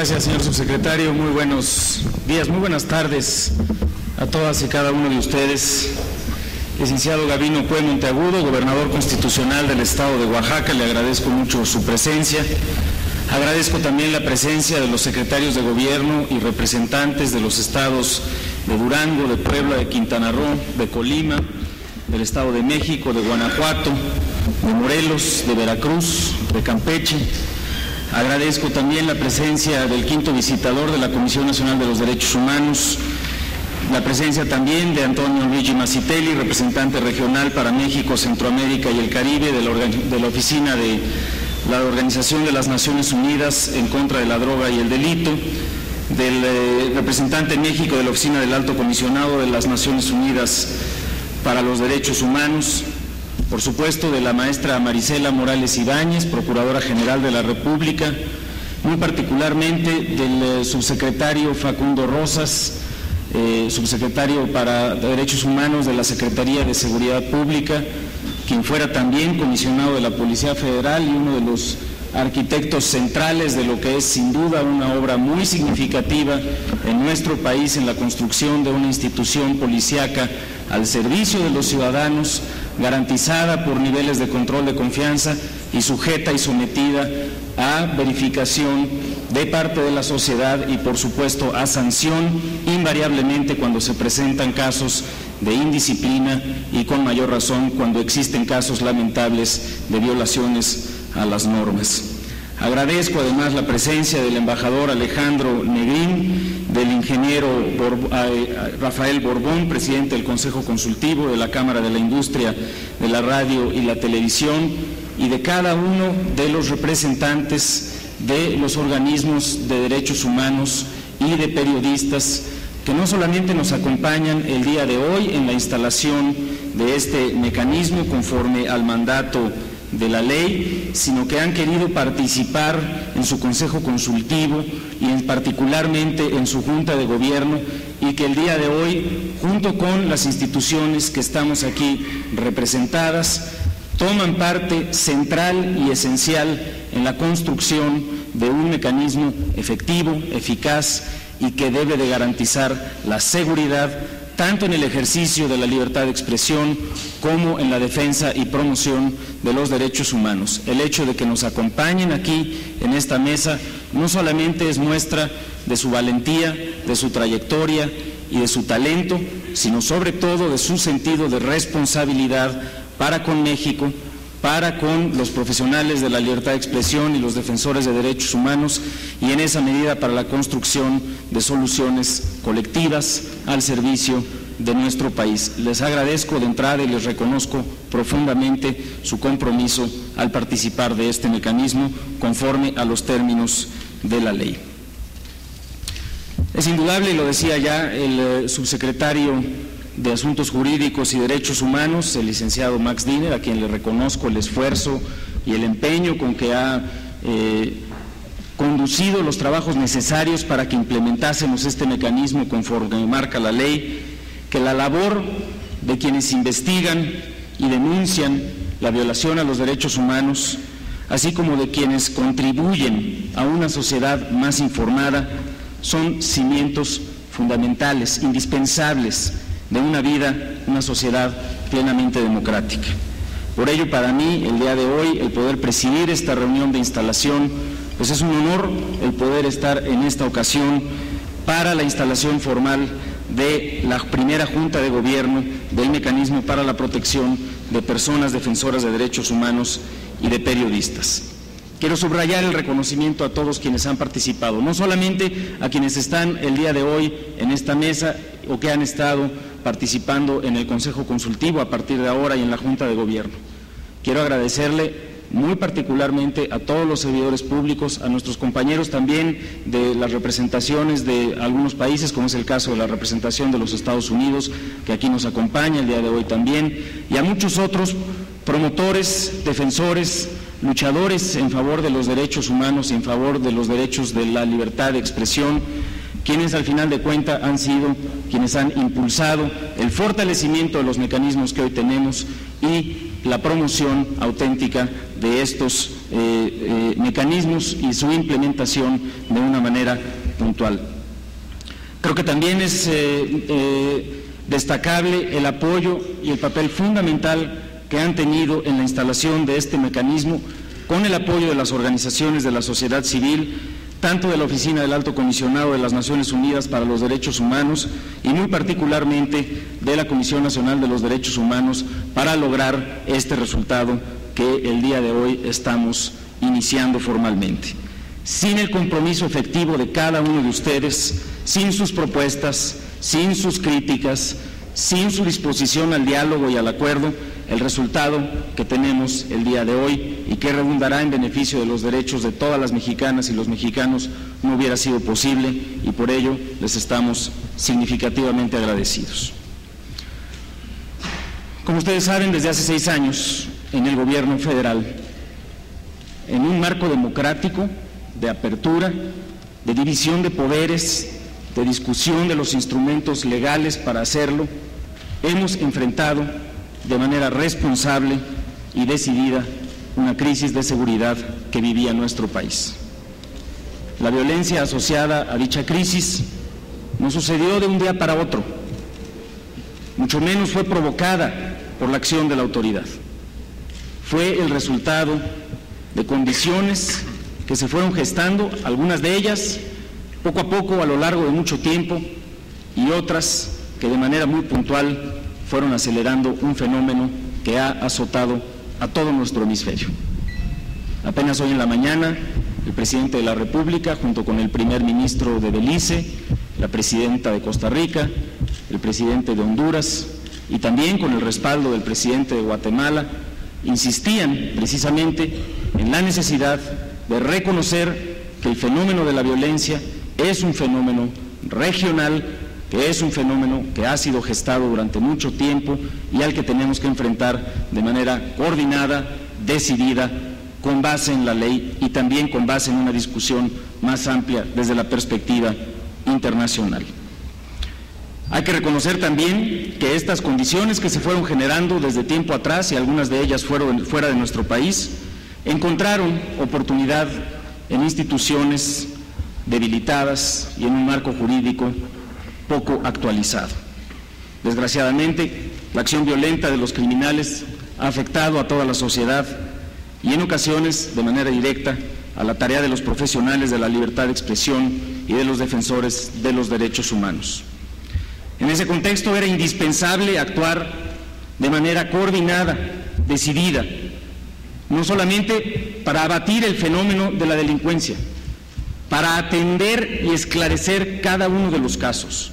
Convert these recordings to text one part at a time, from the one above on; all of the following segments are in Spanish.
gracias, señor subsecretario. Muy buenos días, muy buenas tardes a todas y cada uno de ustedes. Licenciado Gavino Cue Monteagudo, gobernador constitucional del estado de Oaxaca, le agradezco mucho su presencia. Agradezco también la presencia de los secretarios de gobierno y representantes de los estados de Durango, de Puebla, de Quintana Roo, de Colima, del Estado de México, de Guanajuato, de Morelos, de Veracruz, de Campeche. Agradezco también la presencia del quinto visitador de la Comisión Nacional de los Derechos Humanos, la presencia también de Antonio Luigi Mazzitelli, representante regional para México, Centroamérica y el Caribe de la Oficina de la Organización de las Naciones Unidas en contra de la droga y el delito, del representante en México de la Oficina del Alto Comisionado de las Naciones Unidas para los Derechos Humanos, por supuesto de la maestra Marisela Morales Ibáñez, Procuradora General de la República, muy particularmente del subsecretario Facundo Rosas, subsecretario para Derechos Humanos de la Secretaría de Seguridad Pública, quien fuera también comisionado de la Policía Federal y uno de los arquitectos centrales de lo que es sin duda una obra muy significativa en nuestro país en la construcción de una institución policíaca al servicio de los ciudadanos, garantizada por niveles de control de confianza y sujeta y sometida a verificación de parte de la sociedad y por supuesto a sanción invariablemente cuando se presentan casos de indisciplina y con mayor razón cuando existen casos lamentables de violaciones a las normas. Agradezco además la presencia del embajador Alejandro Negrín, del ingeniero Rafael Borbón, presidente del Consejo Consultivo de la Cámara de la Industria de la Radio y la Televisión, y de cada uno de los representantes de los organismos de derechos humanos y de periodistas que no solamente nos acompañan el día de hoy en la instalación de este mecanismo conforme al mandato de la ley, sino que han querido participar en su Consejo Consultivo y particularmente en su Junta de Gobierno, y que el día de hoy, junto con las instituciones que estamos aquí representadas, toman parte central y esencial en la construcción de un mecanismo efectivo, eficaz y que debe de garantizar la seguridad tanto en el ejercicio de la libertad de expresión como en la defensa y promoción de los derechos humanos. El hecho de que nos acompañen aquí en esta mesa no solamente es muestra de su valentía, de su trayectoria y de su talento, sino sobre todo de su sentido de responsabilidad para con México, para con los profesionales de la libertad de expresión y los defensores de derechos humanos, y en esa medida para la construcción de soluciones colectivas al servicio de nuestro país. Les agradezco de entrada y les reconozco profundamente su compromiso al participar de este mecanismo conforme a los términos de la ley. Es indudable, y lo decía ya el subsecretario de Asuntos Jurídicos y Derechos Humanos, el licenciado Max Diner, a quien le reconozco el esfuerzo y el empeño con que ha conducido los trabajos necesarios para que implementásemos este mecanismo conforme marca la ley, que la labor de quienes investigan y denuncian la violación a los derechos humanos, así como de quienes contribuyen a una sociedad más informada, son cimientos fundamentales, indispensables de una vida, una sociedad plenamente democrática. Por ello, para mí, el día de hoy, el poder presidir esta reunión de instalación, pues es un honor el poder estar en esta ocasión para la instalación formal de la primera Junta de Gobierno del Mecanismo para la Protección de Personas Defensoras de Derechos Humanos y de Periodistas. Quiero subrayar el reconocimiento a todos quienes han participado, no solamente a quienes están el día de hoy en esta mesa o que han estado participando en el Consejo Consultivo a partir de ahora y en la Junta de Gobierno. Quiero agradecerle muy particularmente a todos los servidores públicos, a nuestros compañeros también de las representaciones de algunos países, como es el caso de la representación de los Estados Unidos, que aquí nos acompaña el día de hoy también, y a muchos otros promotores, defensores, luchadores en favor de los derechos humanos y en favor de los derechos de la libertad de expresión, quienes al final de cuentas han sido quienes han impulsado el fortalecimiento de los mecanismos que hoy tenemos y la promoción auténtica de estos mecanismos y su implementación de una manera puntual. Creo que también es destacable el apoyo y el papel fundamental que han tenido en la instalación de este mecanismo, con el apoyo de las organizaciones de la sociedad civil, tanto de la Oficina del Alto Comisionado de las Naciones Unidas para los Derechos Humanos y muy particularmente de la Comisión Nacional de los Derechos Humanos, para lograr este resultado que el día de hoy estamos iniciando formalmente. Sin el compromiso efectivo de cada uno de ustedes, sin sus propuestas, sin sus críticas, sin su disposición al diálogo y al acuerdo, el resultado que tenemos el día de hoy y que redundará en beneficio de los derechos de todas las mexicanas y los mexicanos no hubiera sido posible, y por ello les estamos significativamente agradecidos. Como ustedes saben, desde hace 6 años en el gobierno federal, en un marco democrático, de apertura, de división de poderes, de discusión de los instrumentos legales para hacerlo, hemos enfrentado de manera responsable y decidida una crisis de seguridad que vivía nuestro país. La violencia asociada a dicha crisis no sucedió de un día para otro, mucho menos fue provocada por la acción de la autoridad. Fue el resultado de condiciones que se fueron gestando, algunas de ellas poco a poco a lo largo de mucho tiempo, y otras que de manera muy puntual fueron acelerando un fenómeno que ha azotado a todo nuestro hemisferio. Apenas hoy en la mañana, el presidente de la República, junto con el primer ministro de Belice, la presidenta de Costa Rica, el presidente de Honduras y también con el respaldo del presidente de Guatemala, insistían precisamente en la necesidad de reconocer que el fenómeno de la violencia es un fenómeno regional, que es un fenómeno que ha sido gestado durante mucho tiempo y al que tenemos que enfrentar de manera coordinada, decidida, con base en la ley y también con base en una discusión más amplia desde la perspectiva internacional. Hay que reconocer también que estas condiciones que se fueron generando desde tiempo atrás, y algunas de ellas fuera de nuestro país, encontraron oportunidad en instituciones debilitadas y en un marco jurídico poco actualizado. Desgraciadamente, la acción violenta de los criminales ha afectado a toda la sociedad y en ocasiones de manera directa a la tarea de los profesionales de la libertad de expresión y de los defensores de los derechos humanos. En ese contexto era indispensable actuar de manera coordinada, decidida, no solamente para abatir el fenómeno de la delincuencia, para atender y esclarecer cada uno de los casos,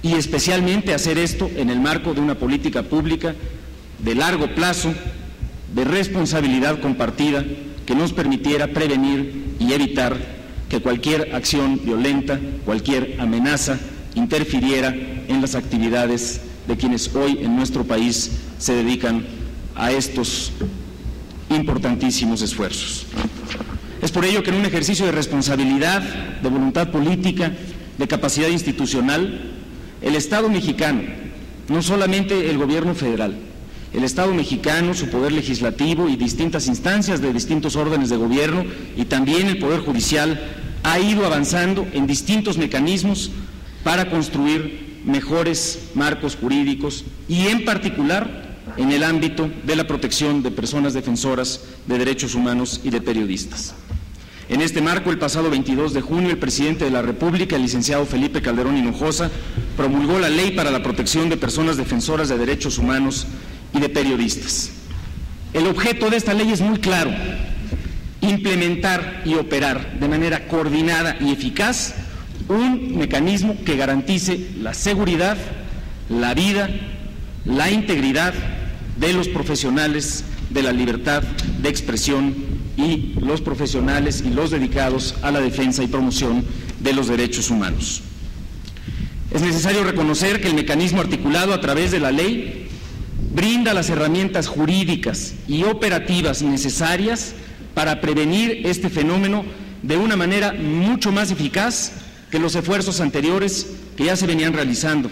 y especialmente hacer esto en el marco de una política pública de largo plazo, de responsabilidad compartida, que nos permitiera prevenir y evitar que cualquier acción violenta, cualquier amenaza, interfiriera en las actividades de quienes hoy en nuestro país se dedican a estos importantísimos esfuerzos. Es por ello que en un ejercicio de responsabilidad, de voluntad política, de capacidad institucional, el Estado mexicano, no solamente el gobierno federal, el Estado mexicano, su poder legislativo y distintas instancias de distintos órdenes de gobierno y también el poder judicial, ha ido avanzando en distintos mecanismos para construir mejores marcos jurídicos y en particular en el ámbito de la protección de personas defensoras de derechos humanos y de periodistas. En este marco, el pasado 22 de junio, el presidente de la República, el licenciado Felipe Calderón Hinojosa, promulgó la Ley para la Protección de Personas Defensoras de Derechos Humanos y de Periodistas. El objeto de esta ley es muy claro: implementar y operar de manera coordinada y eficaz un mecanismo que garantice la seguridad, la vida, la integridad de los profesionales de la libertad de expresión y los profesionales y los dedicados a la defensa y promoción de los derechos humanos. Es necesario reconocer que el mecanismo articulado a través de la ley brinda las herramientas jurídicas y operativas necesarias para prevenir este fenómeno de una manera mucho más eficaz que los esfuerzos anteriores que ya se venían realizando.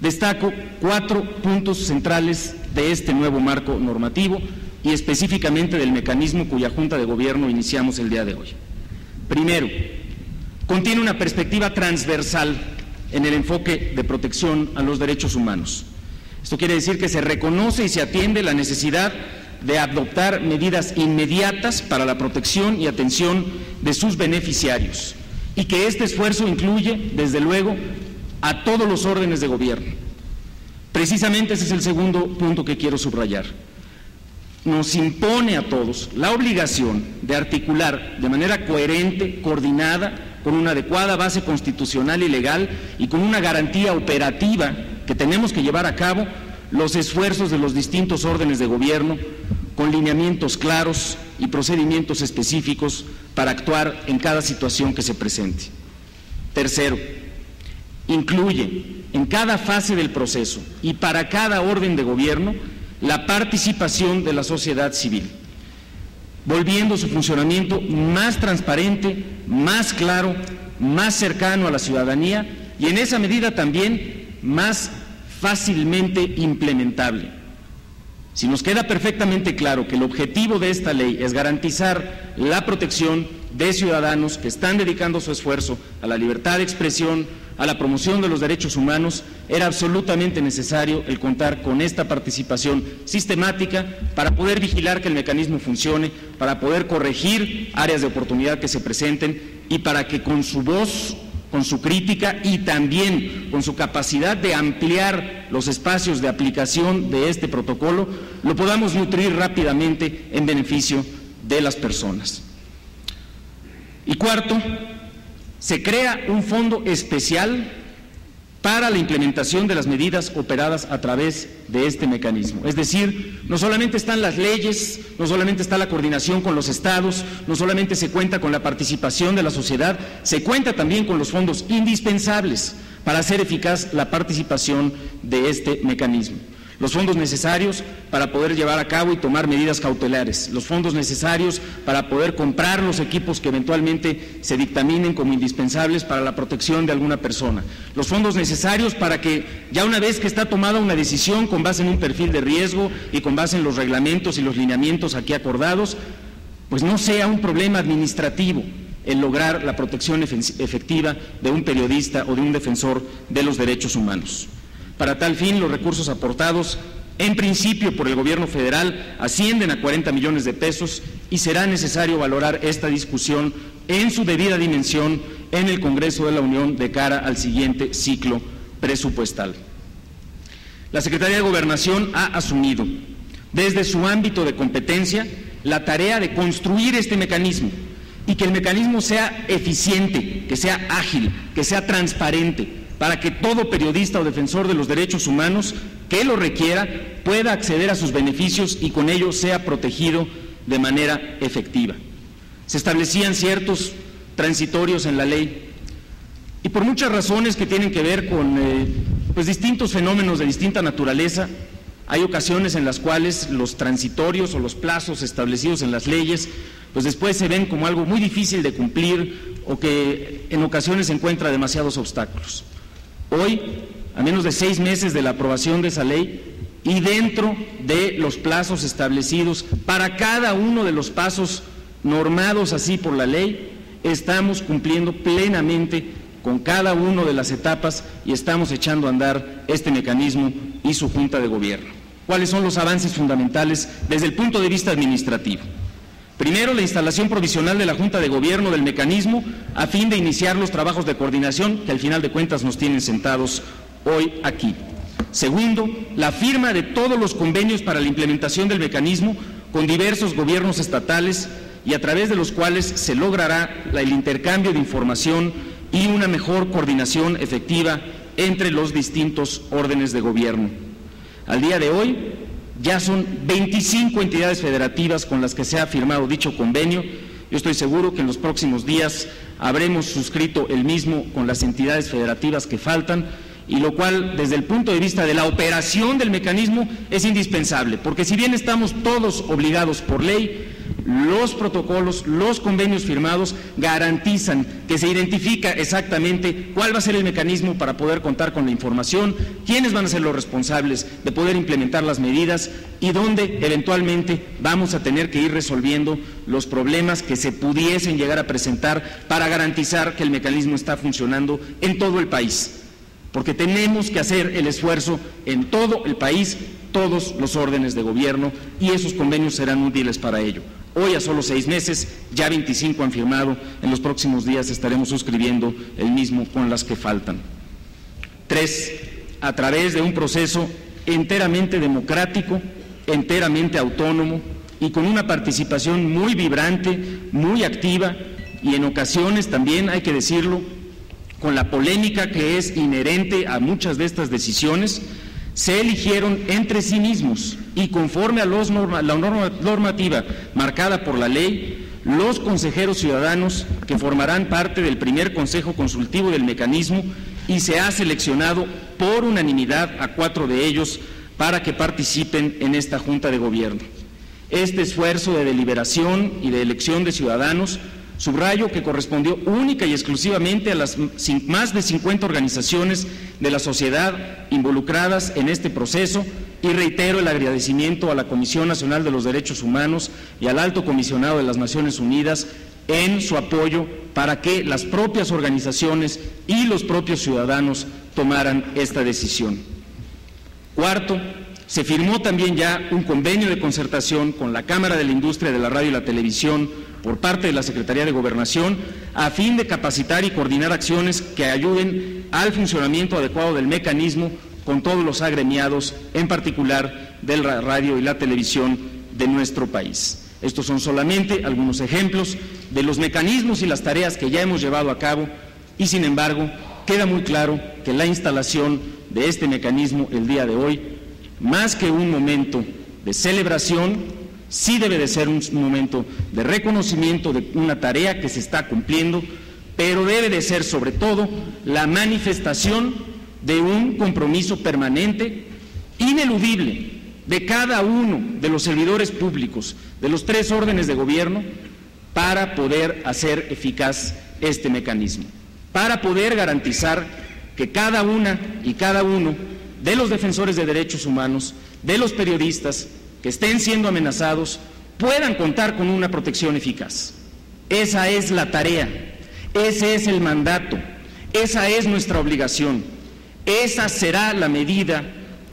Destaco 4 puntos centrales de este nuevo marco normativo y específicamente del mecanismo cuya Junta de Gobierno iniciamos el día de hoy. Primero, contiene una perspectiva transversal en el enfoque de protección a los derechos humanos. Esto quiere decir que se reconoce y se atiende la necesidad de adoptar medidas inmediatas para la protección y atención de sus beneficiarios, y que este esfuerzo incluye, desde luego, a todos los órdenes de gobierno. Precisamente ese es el segundo punto que quiero subrayar. Nos impone a todos la obligación de articular de manera coherente, coordinada, con una adecuada base constitucional y legal y con una garantía operativa que tenemos que llevar a cabo los esfuerzos de los distintos órdenes de gobierno, con lineamientos claros y procedimientos específicos para actuar en cada situación que se presente. Tercero, incluye en cada fase del proceso y para cada orden de gobierno la participación de la sociedad civil, volviendo su funcionamiento más transparente, más claro, más cercano a la ciudadanía y en esa medida también más fácilmente implementable. Si nos queda perfectamente claro que el objetivo de esta ley es garantizar la protección de ciudadanos que están dedicando su esfuerzo a la libertad de expresión, a la promoción de los derechos humanos, era absolutamente necesario el contar con esta participación sistemática para poder vigilar que el mecanismo funcione, para poder corregir áreas de oportunidad que se presenten y para que con su voz, con su crítica y también con su capacidad de ampliar los espacios de aplicación de este protocolo, lo podamos nutrir rápidamente en beneficio de las personas. Y cuarto, se crea un fondo especial para la implementación de las medidas operadas a través de este mecanismo. Es decir, no solamente están las leyes, no solamente está la coordinación con los estados, no solamente se cuenta con la participación de la sociedad, se cuenta también con los fondos indispensables para hacer eficaz la participación de este mecanismo. Los fondos necesarios para poder llevar a cabo y tomar medidas cautelares, los fondos necesarios para poder comprar los equipos que eventualmente se dictaminen como indispensables para la protección de alguna persona, los fondos necesarios para que ya una vez que está tomada una decisión con base en un perfil de riesgo y con base en los reglamentos y los lineamientos aquí acordados, pues no sea un problema administrativo el lograr la protección efectiva de un periodista o de un defensor de los derechos humanos. Para tal fin, los recursos aportados, en principio por el Gobierno federal, ascienden a 40 millones de pesos y será necesario valorar esta discusión en su debida dimensión en el Congreso de la Unión de cara al siguiente ciclo presupuestal. La Secretaría de Gobernación ha asumido, desde su ámbito de competencia, la tarea de construir este mecanismo y que el mecanismo sea eficiente, que sea ágil, que sea transparente, para que todo periodista o defensor de los derechos humanos que lo requiera pueda acceder a sus beneficios y con ello sea protegido de manera efectiva. Se establecían ciertos transitorios en la ley y por muchas razones que tienen que ver con distintos fenómenos de distinta naturaleza, hay ocasiones en las cuales los transitorios o los plazos establecidos en las leyes pues después se ven como algo muy difícil de cumplir o que en ocasiones encuentra demasiados obstáculos. Hoy, a menos de 6 meses de la aprobación de esa ley y dentro de los plazos establecidos para cada uno de los pasos normados así por la ley, estamos cumpliendo plenamente con cada una de las etapas y estamos echando a andar este mecanismo y su Junta de Gobierno. ¿Cuáles son los avances fundamentales desde el punto de vista administrativo? Primero, la instalación provisional de la Junta de Gobierno del mecanismo a fin de iniciar los trabajos de coordinación que al final de cuentas nos tienen sentados hoy aquí. Segundo, la firma de todos los convenios para la implementación del mecanismo con diversos gobiernos estatales y a través de los cuales se logrará el intercambio de información y una mejor coordinación efectiva entre los distintos órdenes de gobierno. Al día de hoy, ya son 25 entidades federativas con las que se ha firmado dicho convenio. Yo estoy seguro que en los próximos días habremos suscrito el mismo con las entidades federativas que faltan, y lo cual, desde el punto de vista de la operación del mecanismo, es indispensable, porque si bien estamos todos obligados por ley, los protocolos, los convenios firmados garantizan que se identifica exactamente cuál va a ser el mecanismo para poder contar con la información, quiénes van a ser los responsables de poder implementar las medidas y dónde eventualmente vamos a tener que ir resolviendo los problemas que se pudiesen llegar a presentar para garantizar que el mecanismo está funcionando en todo el país. Porque tenemos que hacer el esfuerzo en todo el país, todos los órdenes de gobierno, y esos convenios serán útiles para ello. Hoy, a solo 6 meses, ya 25 han firmado, en los próximos días estaremos suscribiendo el mismo con las que faltan. 3. A través de un proceso enteramente democrático, enteramente autónomo y con una participación muy vibrante, muy activa y en ocasiones también, hay que decirlo, con la polémica que es inherente a muchas de estas decisiones, se eligieron entre sí mismos y conforme a la normativa marcada por la ley, los consejeros ciudadanos que formarán parte del primer consejo consultivo del mecanismo y se ha seleccionado por unanimidad a 4 de ellos para que participen en esta Junta de Gobierno. Este esfuerzo de deliberación y de elección de ciudadanos, subrayo que correspondió única y exclusivamente a las más de 50 organizaciones de la sociedad involucradas en este proceso, y reitero el agradecimiento a la Comisión Nacional de los Derechos Humanos y al Alto Comisionado de las Naciones Unidas en su apoyo para que las propias organizaciones y los propios ciudadanos tomaran esta decisión. Cuarto, se firmó también ya un convenio de concertación con la Cámara de la Industria de la Radio y la Televisión por parte de la Secretaría de Gobernación a fin de capacitar y coordinar acciones que ayuden al funcionamiento adecuado del mecanismo con todos los agremiados, en particular de la radio y la televisión de nuestro país. Estos son solamente algunos ejemplos de los mecanismos y las tareas que ya hemos llevado a cabo y, sin embargo, queda muy claro que la instalación de este mecanismo el día de hoy, más que un momento de celebración, sí debe de ser un momento de reconocimiento de una tarea que se está cumpliendo, pero debe de ser sobre todo la manifestación de un compromiso permanente, ineludible, de cada uno de los servidores públicos, de los 3 órdenes de gobierno, para poder hacer eficaz este mecanismo, para poder garantizar que cada una y cada uno de los defensores de derechos humanos, de los periodistas que estén siendo amenazados, puedan contar con una protección eficaz. Esa es la tarea, ese es el mandato, esa es nuestra obligación. Esa será la medida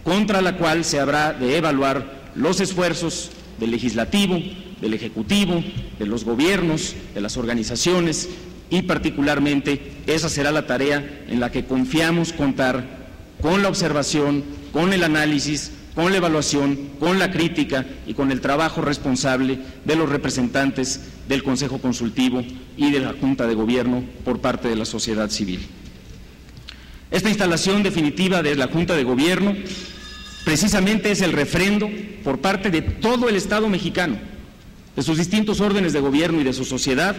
contra la cual se habrá de evaluar los esfuerzos del Legislativo, del Ejecutivo, de los gobiernos, de las organizaciones y particularmente esa será la tarea en la que confiamos contar con la observación, con el análisis, con la evaluación, con la crítica y con el trabajo responsable de los representantes del Consejo Consultivo y de la Junta de Gobierno por parte de la sociedad civil. Esta instalación definitiva de la Junta de Gobierno precisamente es el refrendo por parte de todo el Estado mexicano, de sus distintos órdenes de gobierno y de su sociedad,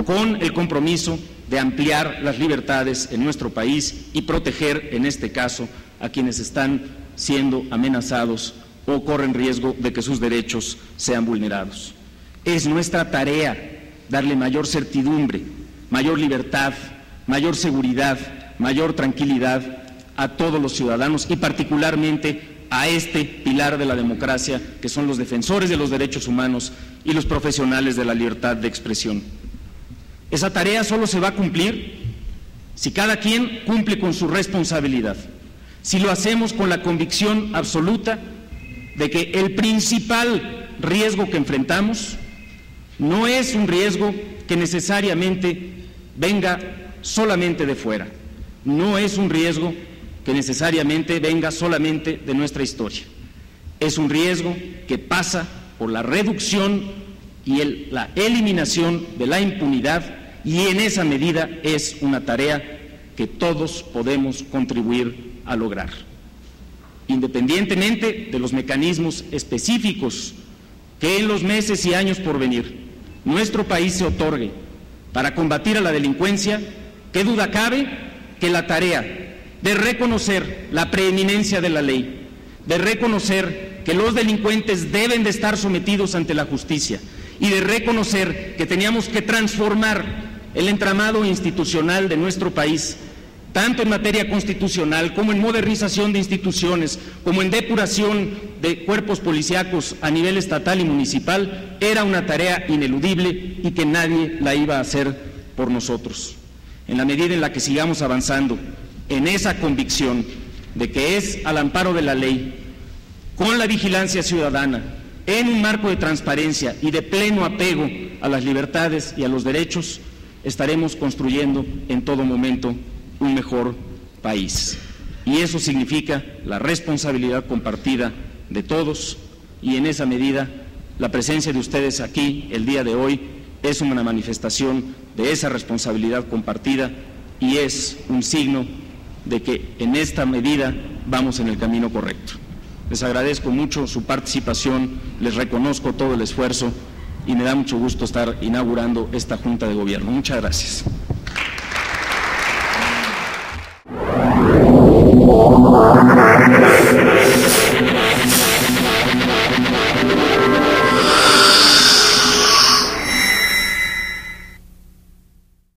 con el compromiso de ampliar las libertades en nuestro país y proteger, en este caso, a quienes están siendo amenazados o corren riesgo de que sus derechos sean vulnerados. Es nuestra tarea darle mayor certidumbre, mayor libertad, mayor seguridad, mayor tranquilidad a todos los ciudadanos y particularmente a este pilar de la democracia que son los defensores de los derechos humanos y los profesionales de la libertad de expresión. Esa tarea solo se va a cumplir si cada quien cumple con su responsabilidad, si lo hacemos con la convicción absoluta de que el principal riesgo que enfrentamos no es un riesgo que necesariamente venga solamente de fuera, no es un riesgo que necesariamente venga solamente de nuestra historia, es un riesgo que pasa por la reducción y la eliminación de la impunidad y en esa medida es una tarea que todos podemos contribuir a lograr. Independientemente de los mecanismos específicos que en los meses y años por venir nuestro país se otorgue para combatir a la delincuencia, ¿qué duda cabe que la tarea de reconocer la preeminencia de la ley, de reconocer que los delincuentes deben de estar sometidos ante la justicia y de reconocer que teníamos que transformar el entramado institucional de nuestro país, tanto en materia constitucional como en modernización de instituciones, como en depuración de cuerpos policíacos a nivel estatal y municipal, era una tarea ineludible y que nadie la iba a hacer por nosotros. En la medida en la que sigamos avanzando en esa convicción de que es al amparo de la ley, con la vigilancia ciudadana, en un marco de transparencia y de pleno apego a las libertades y a los derechos, estaremos construyendo en todo momento un mejor país. Y eso significa la responsabilidad compartida de todos, y en esa medida la presencia de ustedes aquí el día de hoy es una manifestación de esa responsabilidad compartida y es un signo de que en esta medida vamos en el camino correcto. Les agradezco mucho su participación, les reconozco todo el esfuerzo y me da mucho gusto estar inaugurando esta Junta de Gobierno. Muchas gracias.